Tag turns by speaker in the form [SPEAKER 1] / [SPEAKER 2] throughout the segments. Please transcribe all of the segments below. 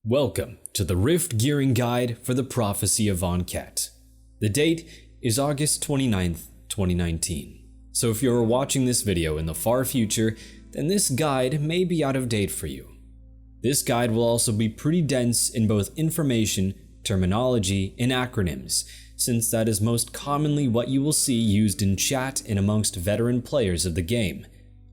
[SPEAKER 1] Welcome to the Rift Gearing Guide for the Prophecy of Ahn'Ket. The date is August 29th, 2019. So if you're watching this video in the far future, then this guide may be out of date for you. This guide will also be pretty dense in both information, terminology, and acronyms, since that is most commonly what you will see used in chat and amongst veteran players of the game.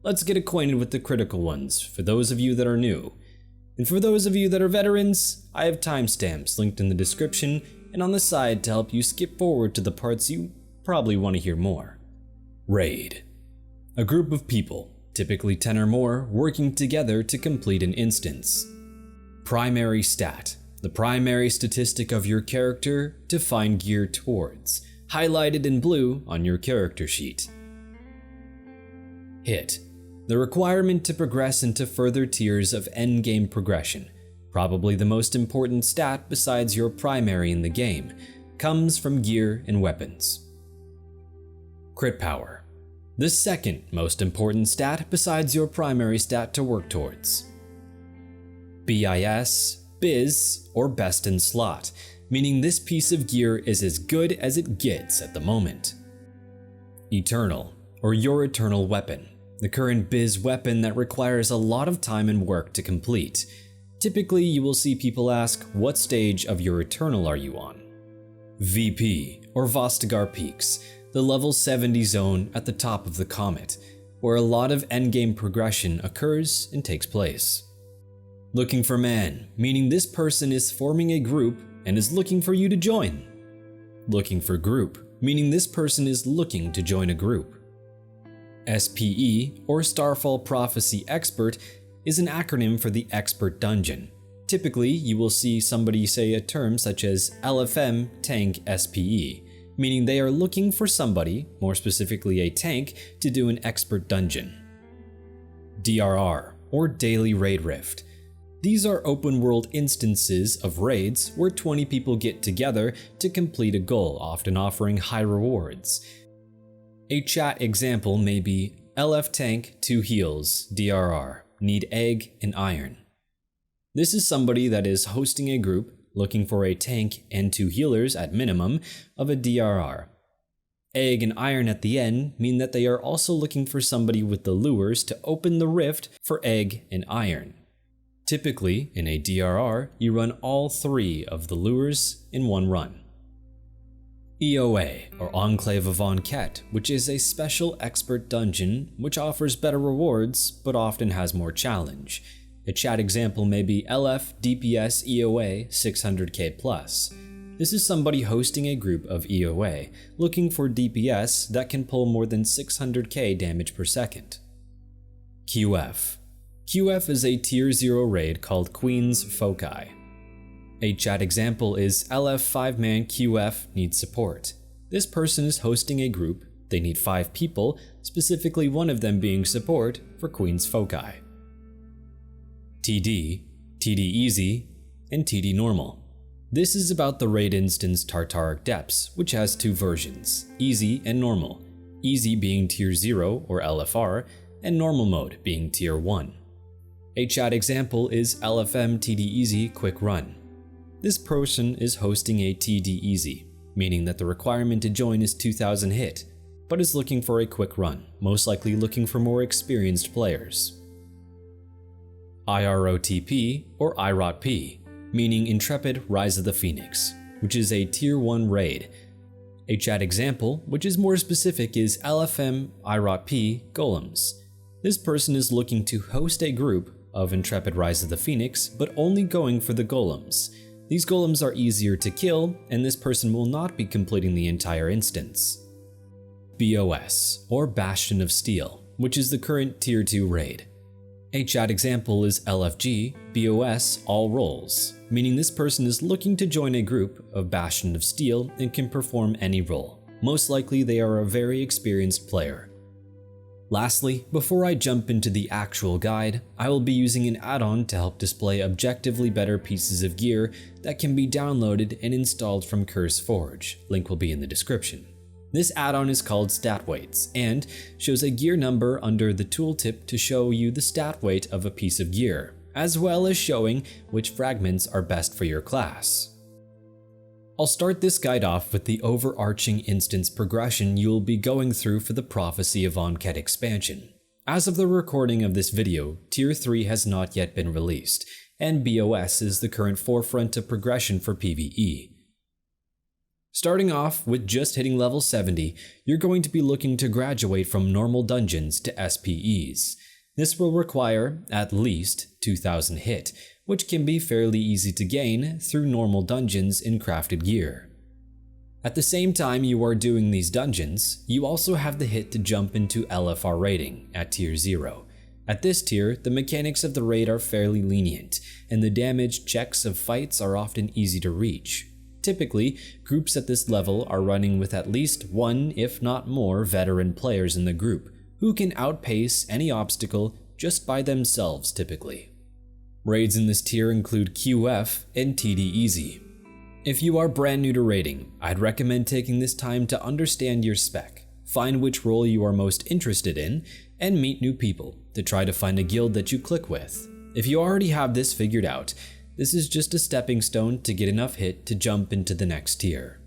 [SPEAKER 1] Let's get acquainted with the critical ones for those of you that are new. And for those of you that are veterans, I have timestamps linked in the description and on the side to help you skip forward to the parts you probably want to hear more. Raid. A group of people, typically 10 or more, working together to complete an instance. Primary stat. The primary statistic of your character to find gear towards, highlighted in blue on your character sheet. Hit. The requirement to progress into further tiers of endgame progression, probably the most important stat besides your primary in the game, comes from gear and weapons. Crit power. The second most important stat besides your primary stat to work towards. BIS, Biz, or best in slot, meaning this piece of gear is as good as it gets at the moment. Eternal, or your eternal weapon. The current Biz weapon that requires a lot of time and work to complete. Typically, you will see people ask, what stage of your Eternal are you on? VP, or Vostigar Peaks, the level 70 zone at the top of the comet, where a lot of endgame progression occurs and takes place. Looking for man, meaning this person is forming a group and is looking for you to join. Looking for group, meaning this person is looking to join a group. SPE, or Starfall Prophecy Expert, is an acronym for the Expert Dungeon. Typically, you will see somebody say a term such as LFM Tank SPE, meaning they are looking for somebody, more specifically a tank, to do an Expert Dungeon. DRR, or Daily Raid Rift. These are open world instances of raids where 20 people get together to complete a goal, often offering high rewards. A chat example may be LF Tank 2 heals, DRR, need egg and iron. This is somebody that is hosting a group looking for a tank and 2 healers at minimum of a DRR. Egg and iron at the end mean that they are also looking for somebody with the lures to open the rift for egg and iron. Typically, in a DRR, you run all 3 of the lures in one run. EOA, or Enclave of Ahn'Ket, which is a special expert dungeon which offers better rewards but often has more challenge. A chat example may be LF DPS EOA 600k+. This is somebody hosting a group of EOA looking for DPS that can pull more than 600k damage per second. QF. QF is a tier 0 raid called Queen's Foci. A chat example is LF 5-man QF needs support. This person is hosting a group, they need 5 people, specifically one of them being support for Queen's Foci. TD, TD Easy, and TD Normal. This is about the raid instance Tartaric Depths, which has 2 versions, Easy and Normal. Easy being tier 0 or LFR, and Normal mode being tier 1. A chat example is LFM TD Easy Quick Run. This person is hosting a TD Easy, meaning that the requirement to join is 2000 hit, but is looking for a quick run, most likely looking for more experienced players. IROTP, or IROTP, meaning Intrepid Rise of the Phoenix, which is a tier 1 raid. A chat example, which is more specific, is LFM IROTP Golems. This person is looking to host a group of Intrepid Rise of the Phoenix, but only going for the golems. These golems are easier to kill, and this person will not be completing the entire instance. BOS, or Bastion of Steel, which is the current tier 2 raid. A chat example is LFG BOS All Roles, meaning this person is looking to join a group of Bastion of Steel and can perform any role. Most likely they are a very experienced player. Lastly, before I jump into the actual guide, I will be using an add-on to help display objectively better pieces of gear that can be downloaded and installed from CurseForge. Link will be in the description. This add-on is called Stat Weights and shows a gear number under the tooltip to show you the stat weight of a piece of gear. as well as showing which fragments are best for your class. I'll start this guide off with the overarching instance progression you'll be going through for the Prophecy of Ahn'ket expansion. As of the recording of this video, Tier 3 has not yet been released, and BOS is the current forefront of progression for PvE. Starting off with just hitting level 70, you're going to be looking to graduate from normal dungeons to SPEs. This will require at least 2000 hit, which can be fairly easy to gain through normal dungeons in crafted gear. At the same time you are doing these dungeons, you also have the hit to jump into LFR raiding at Tier 0. At this tier, the mechanics of the raid are fairly lenient, and the damage checks of fights are often easy to reach. Typically, groups at this level are running with at least one, if not more, veteran players in the group, who can outpace any obstacle just by themselves typically. Raids in this tier include QF and TD Easy. If you are brand new to raiding, I'd recommend taking this time to understand your spec, find which role you are most interested in, and meet new people to try to find a guild that you click with. If you already have this figured out, this is just a stepping stone to get enough hit to jump into the next tier.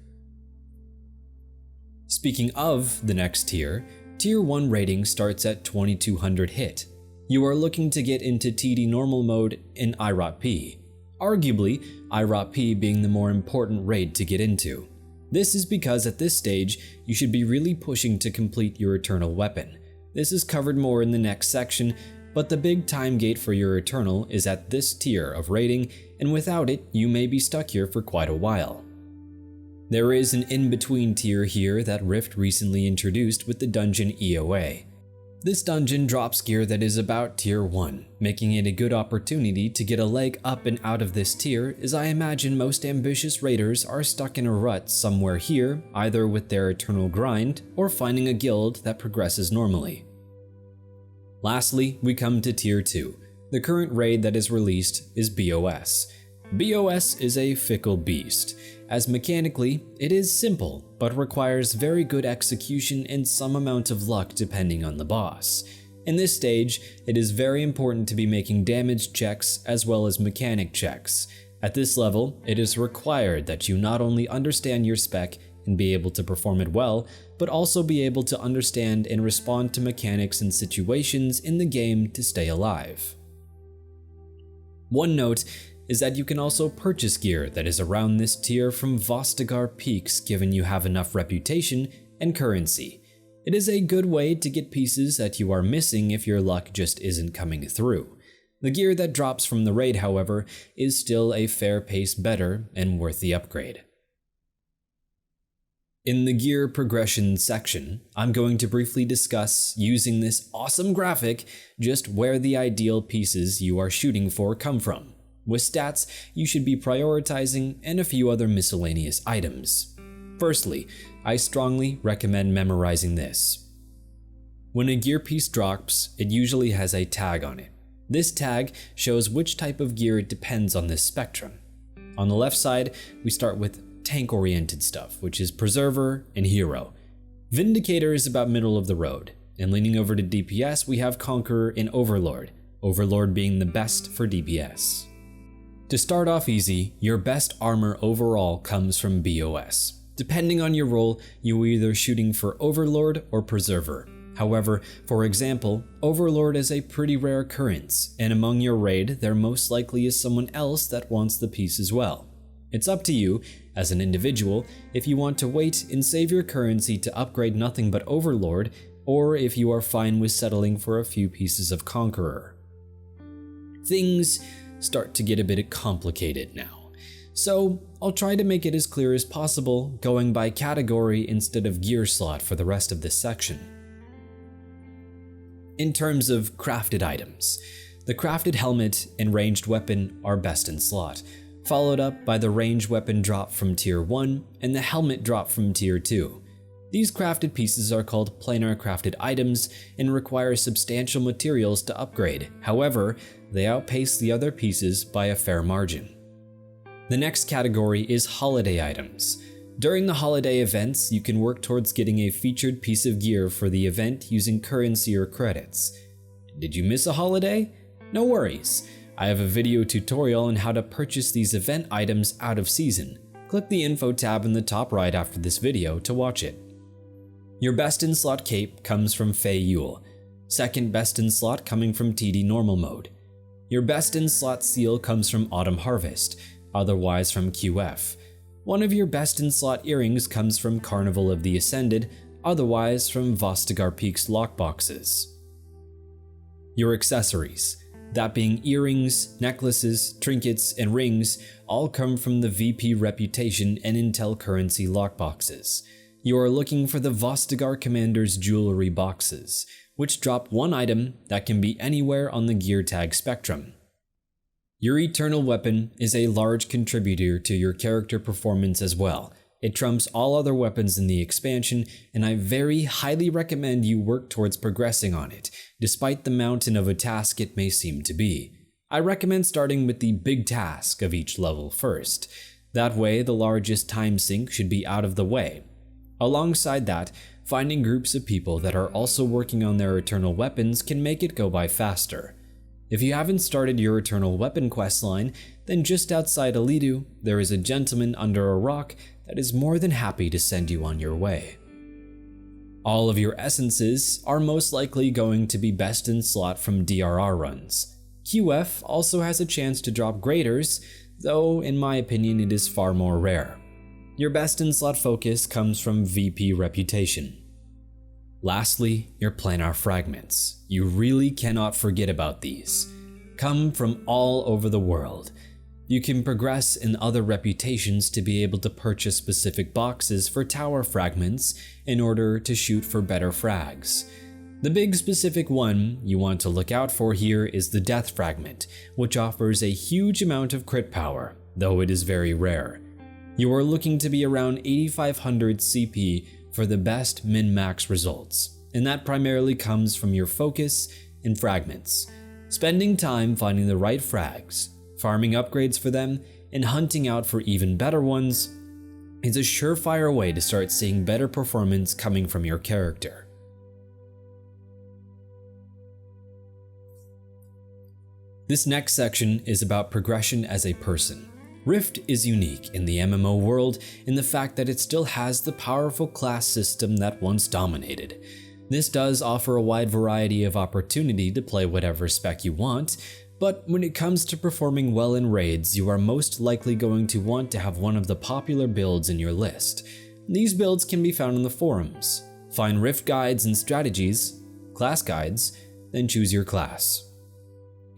[SPEAKER 1] Speaking of the next tier, Tier 1 rating starts at 2200 hit. You are looking to get into TD normal mode in IROT-P, arguably IROT-P being the more important raid to get into. This is because at this stage, you should be really pushing to complete your Eternal weapon. This is covered more in the next section, but the big time gate for your Eternal is at this tier of rating, and without it, you may be stuck here for quite a while. There is an in-between tier here that Rift recently introduced with the Dungeon EOA. This dungeon drops gear that is about Tier 1, making it a good opportunity to get a leg up and out of this tier, as I imagine most ambitious raiders are stuck in a rut somewhere here, either with their Eternal grind or finding a guild that progresses normally. Lastly, we come to Tier 2. The current raid that is released is BOS. BOS is a fickle beast, as mechanically, it is simple, but requires very good execution and some amount of luck depending on the boss. In this stage, it is very important to be making damage checks as well as mechanic checks. At this level, it is required that you not only understand your spec and be able to perform it well, but also be able to understand and respond to mechanics and situations in the game to stay alive. One note is that you can also purchase gear that is around this tier from Vostagar Peaks, given you have enough reputation and currency. It is a good way to get pieces that you are missing if your luck just isn't coming through. The gear that drops from the raid, however, is still a fair pace better and worth the upgrade. In the gear progression section, I'm going to briefly discuss, using this awesome graphic, just where the ideal pieces you are shooting for come from, with stats you should be prioritizing and a few other miscellaneous items. Firstly, I strongly recommend memorizing this. When a gear piece drops, it usually has a tag on it. This tag shows which type of gear it depends on this spectrum. On the left side, we start with tank-oriented stuff, which is Preserver and Hero. Vindicator is about middle of the road, and leaning over to DPS, we have Conqueror and Overlord, Overlord being the best for DPS. To start off easy, your best armor overall comes from BOS. Depending on your role, you are either shooting for Overlord or Preserver. However, for example, Overlord is a pretty rare occurrence, and among your raid, there most likely is someone else that wants the piece as well. It's up to you, as an individual, if you want to wait and save your currency to upgrade nothing but Overlord, or if you are fine with settling for a few pieces of Conqueror. Things start to get a bit complicated now, so I'll try to make it as clear as possible, going by category instead of gear slot for the rest of this section. In terms of crafted items, the crafted helmet and ranged weapon are best in slot, followed up by the ranged weapon drop from Tier 1 and the helmet drop from Tier 2. These crafted pieces are called planar crafted items and require substantial materials to upgrade. However, they outpace the other pieces by a fair margin. The next category is holiday items. During the holiday events, you can work towards getting a featured piece of gear for the event using currency or credits. Did you miss a holiday? No worries. I have a video tutorial on how to purchase these event items out of season. Click the info tab in the top right after this video to watch it. Your best in slot cape comes from Fei Yule, second best in slot coming from TD normal mode. Your best in slot seal comes from Autumn Harvest, otherwise from QF. One of your best in slot earrings comes from Carnival of the Ascended, otherwise from Vostigar Peak's lockboxes. Your accessories, that being earrings, necklaces, trinkets, and rings, all come from the VP Reputation and Intel Currency lockboxes. You are looking for the Vostigar Commander's jewelry boxes, which drop one item that can be anywhere on the gear tag spectrum. Your Eternal Weapon is a large contributor to your character performance as well. It trumps all other weapons in the expansion, and I very highly recommend you work towards progressing on it, despite the mountain of a task it may seem to be. I recommend starting with the big task of each level first. That way, the largest time sink should be out of the way. Alongside that, finding groups of people that are also working on their Eternal Weapons can make it go by faster. If you haven't started your Eternal Weapon questline, then just outside Alidu, there is a gentleman under a rock that is more than happy to send you on your way. All of your essences are most likely going to be best in slot from DRR runs. QF also has a chance to drop graders, though in my opinion it is far more rare. Your best in slot focus comes from VP Reputation. Lastly, your planar fragments. You really cannot forget about these. Come from all over the world. You can progress in other reputations to be able to purchase specific boxes for tower fragments in order to shoot for better frags. The big specific one you want to look out for here is the Death Fragment, which offers a huge amount of crit power, though it is very rare. You are looking to be around 8500 CP for the best min-max results, and that primarily comes from your focus and fragments. Spending time finding the right frags, farming upgrades for them, and hunting out for even better ones is a surefire way to start seeing better performance coming from your character. This next section is about progression as a person. Rift is unique in the MMO world in the fact that it still has the powerful class system that once dominated. This does offer a wide variety of opportunity to play whatever spec you want, but when it comes to performing well in raids, you are most likely going to want to have one of the popular builds in your list. These builds can be found on the forums. Find Rift guides and strategies, class guides, then choose your class.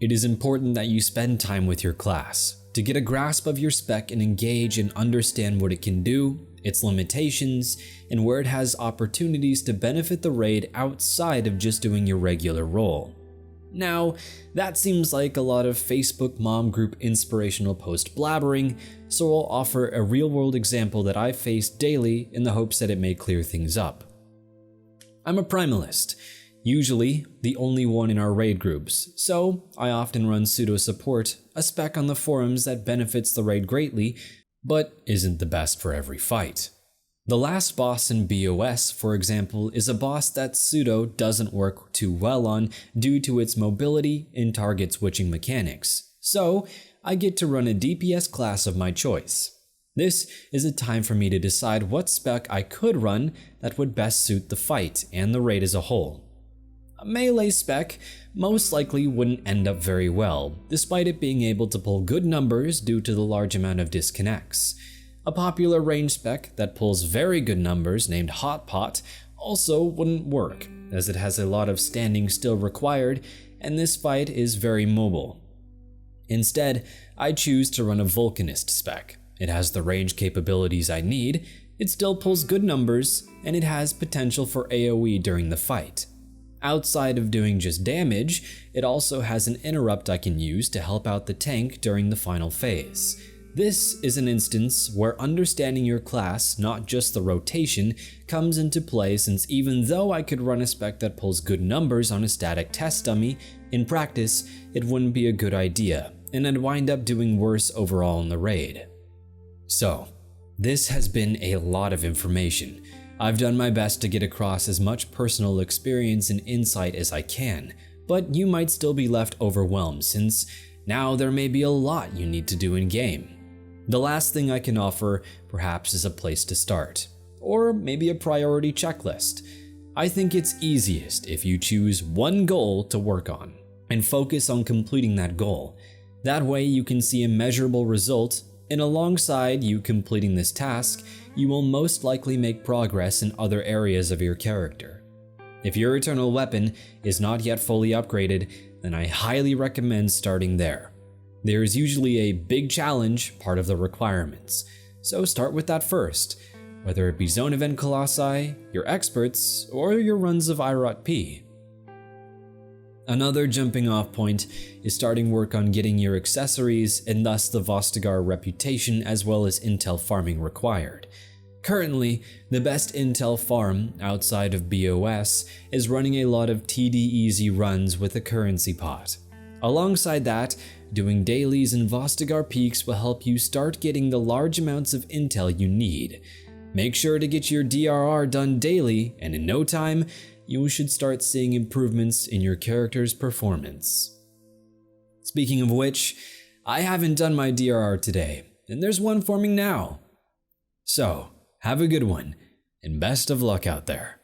[SPEAKER 1] It is important that you spend time with your class to get a grasp of your spec and engage and understand what it can do, its limitations, and where it has opportunities to benefit the raid outside of just doing your regular role. Now, that seems like a lot of Facebook mom group inspirational post blabbering, so I'll offer a real-world example that I face daily in the hopes that it may clear things up. I'm a Primalist, usually the only one in our raid groups, so I often run pseudo support, a spec on the forums that benefits the raid greatly, but isn't the best for every fight. The last boss in BOS, for example, is a boss that pseudo doesn't work too well on due to its mobility and target switching mechanics, so I get to run a DPS class of my choice. This is a time for me to decide what spec I could run that would best suit the fight and the raid as a whole. A melee spec most likely wouldn't end up very well, despite it being able to pull good numbers due to the large amount of disconnects. A popular range spec that pulls very good numbers named Hot Pot also wouldn't work, as it has a lot of standing still required, and this fight is very mobile. Instead, I choose to run a Vulcanist spec. It has the range capabilities I need, it still pulls good numbers, and it has potential for AoE during the fight. Outside of doing just damage, it also has an interrupt I can use to help out the tank during the final phase. This is an instance where understanding your class, not just the rotation, comes into play, since even though I could run a spec that pulls good numbers on a static test dummy, in practice it wouldn't be a good idea, and I'd wind up doing worse overall in the raid. So, this has been a lot of information. I've done my best to get across as much personal experience and insight as I can, but you might still be left overwhelmed since now there may be a lot you need to do in-game. The last thing I can offer, perhaps, is a place to start, or maybe a priority checklist. I think it's easiest if you choose one goal to work on, and focus on completing that goal. That way you can see a measurable result, and alongside you completing this task, you will most likely make progress in other areas of your character. If your eternal weapon is not yet fully upgraded, then I highly recommend starting there. There is usually a big challenge part of the requirements, so start with that first, whether it be Zone Event Colossi, your experts, or your runs of IROT P. Another jumping off point is starting work on getting your accessories and thus the Vostigar reputation as well as intel farming required. Currently, the best intel farm outside of BOS is running a lot of TD Easy runs with a currency pot. Alongside that, doing dailies in Vostigar Peaks will help you start getting the large amounts of intel you need. Make sure to get your DRR done daily, and in no time, you should start seeing improvements in your character's performance. Speaking of which, I haven't done my DRR today, and there's one forming now. So, have a good one, and best of luck out there.